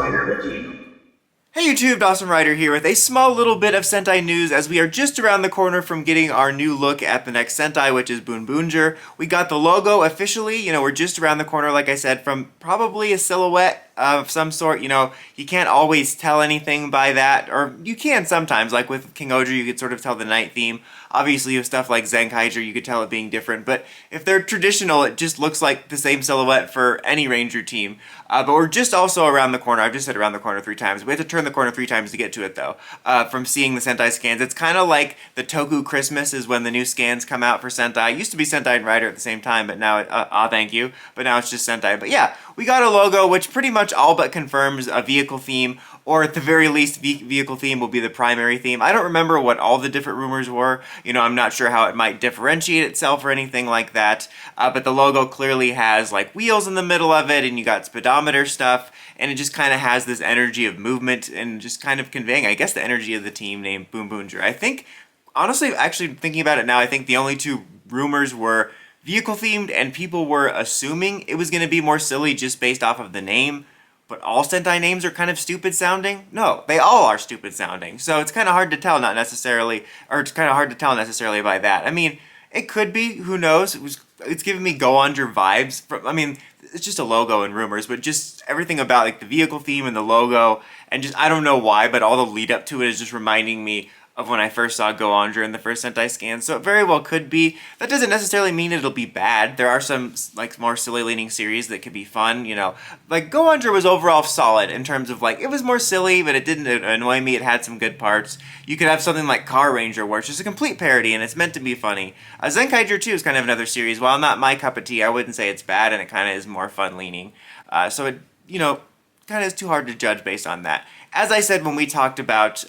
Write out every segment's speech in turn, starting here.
Hey YouTube, Dawson Ryder here with a small little bit of Sentai news as we are just around the corner from getting our new look at the next Sentai, which is BoonBoomger. We got the logo officially, we're just around the corner, like I said, from probably a silhouette of some sort. You can't always tell anything by that, or you can sometimes, like with King Oger, you could sort of tell the night theme. Obviously, with stuff like Zenkaiger, you could tell it being different, but if they're traditional, it just looks like the same silhouette for any Ranger team. But we're just also around the corner. I've just said around the corner 3 times. We have to turn the corner 3 times to get to it, though, from seeing the Sentai scans. It's kind of like the Toku Christmas is when the new scans come out for Sentai. It used to be Sentai and Rider at the same time, but now, thank you, but now it's just Sentai. But yeah, we got a logo, which pretty much all but confirms a vehicle theme, or at the very least, vehicle theme will be the primary theme. I don't remember what all the different rumors were. I'm not sure how it might differentiate itself or anything like that. But the logo clearly has like wheels in the middle of it, and you got speedometer stuff, and it just kind of has this energy of movement and just kind of conveying, I guess, the energy of the team named BoonBoomger. I think, honestly, actually thinking about it now, I think the only 2 rumors were vehicle themed, and people were assuming it was going to be more silly just based off of the name. But all Sentai names are kind of stupid sounding? No, they all are stupid sounding. So it's kind of hard to tell, it's kind of hard to tell necessarily by that. I mean, it could be, who knows? It's giving me BoonBoomger vibes. It's just a logo and rumors, but just everything about like the vehicle theme and the logo, and just, I don't know why, but all the lead up to it is just reminding me of when I first saw BoonBoomger in the first Sentai scan, so it very well could be. That doesn't necessarily mean it'll be bad. There are some like more silly leaning series that could be fun, Like BoonBoomger was overall solid in terms of like, it was more silly, but it didn't annoy me. It had some good parts. You could have something like Car Ranger, where it's just a complete parody and it's meant to be funny. Zenkaiger 2 is kind of another series. While not my cup of tea, I wouldn't say it's bad, and it kind of is more fun leaning. So it, kind of is too hard to judge based on that. As I said when we talked about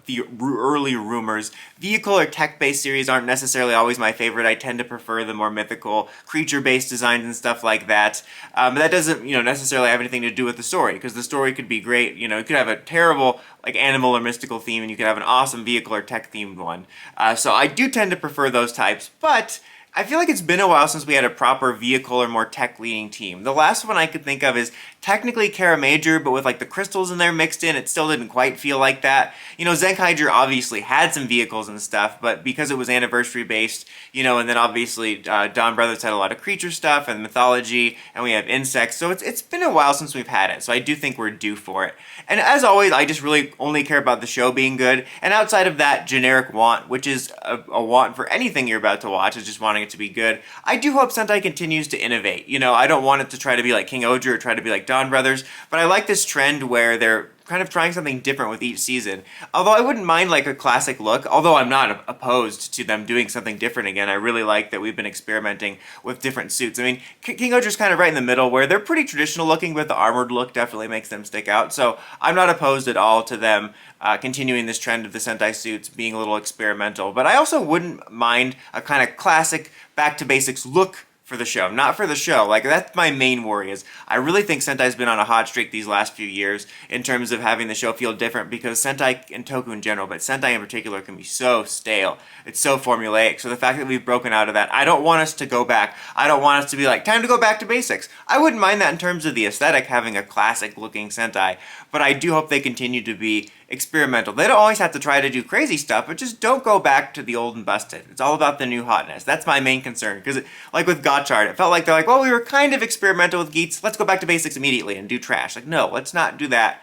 the early rumors, vehicle or tech-based series aren't necessarily always my favorite. I tend to prefer the more mythical, creature-based designs and stuff like that. But that doesn't, necessarily have anything to do with the story, because the story could be great. You could have a terrible, like, animal or mystical theme, and you could have an awesome vehicle or tech-themed one. So I do tend to prefer those types, but I feel like it's been a while since we had a proper vehicle or more tech-leaning team. The last one I could think of is technically Kara Major, but with like the crystals in there mixed in, it still didn't quite feel like that. Zenkaiger obviously had some vehicles and stuff, but because it was anniversary-based, and then obviously Dawn Brothers had a lot of creature stuff and mythology, and we have insects, so it's been a while since we've had it, so I do think we're due for it. And as always, I just really only care about the show being good, and outside of that generic want, which is a want for anything you're about to watch, is just wanting it to be good. I do hope Sentai continues to innovate. I don't want it to try to be like King Oger or try to be like Dawn Brothers, but I like this trend where they're kind of trying something different with each season. Although I wouldn't mind like a classic look, although I'm not opposed to them doing something different again. I really like that we've been experimenting with different suits. King Oger's kind of right in the middle, where they're pretty traditional looking, but the armored look definitely makes them stick out. So I'm not opposed at all to them continuing this trend of the Sentai suits being a little experimental. But I also wouldn't mind a kind of classic, back to basics look for the show, not for the show. Like, that's my main worry, is I really think Sentai's been on a hot streak these last few years in terms of having the show feel different, because Sentai and Toku in general, but Sentai in particular, can be so stale. It's so formulaic. So the fact that we've broken out of that, I don't want us to go back. I don't want us to be like, time to go back to basics. I wouldn't mind that in terms of the aesthetic, having a classic looking Sentai, but I do hope they continue to be experimental. They don't always have to try to do crazy stuff, but just don't go back to the old and busted. It's all about the new hotness. That's my main concern, because like with Gotchard, it felt like they're like, well, we were kind of experimental with Geats, let's go back to basics immediately and do trash. Like, no, let's not do that.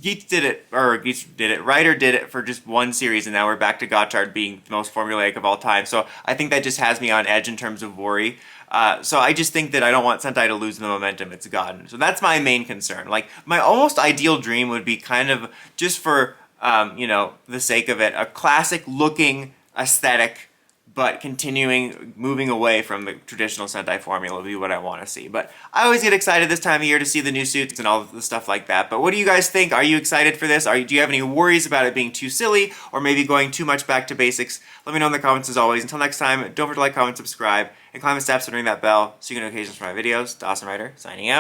Geats did it, Ryder did it for just one series, and now we're back to Gotchard being the most formulaic of all time. So I think that just has me on edge in terms of worry. So I just think that I don't want Sentai to lose the momentum it's gotten. So that's my main concern. Like, my almost ideal dream would be kind of, just for, the sake of it, a classic looking aesthetic, but moving away from the traditional Sentai formula would be what I want to see. But I always get excited this time of year to see the new suits and all the stuff like that. But what do you guys think? Are you excited for this? Do you have any worries about it being too silly, or maybe going too much back to basics? Let me know in the comments as always. Until next time, don't forget to like, comment, subscribe, and climb the steps and ring that bell so you get notifications for my videos. Dawson Ryder, signing out.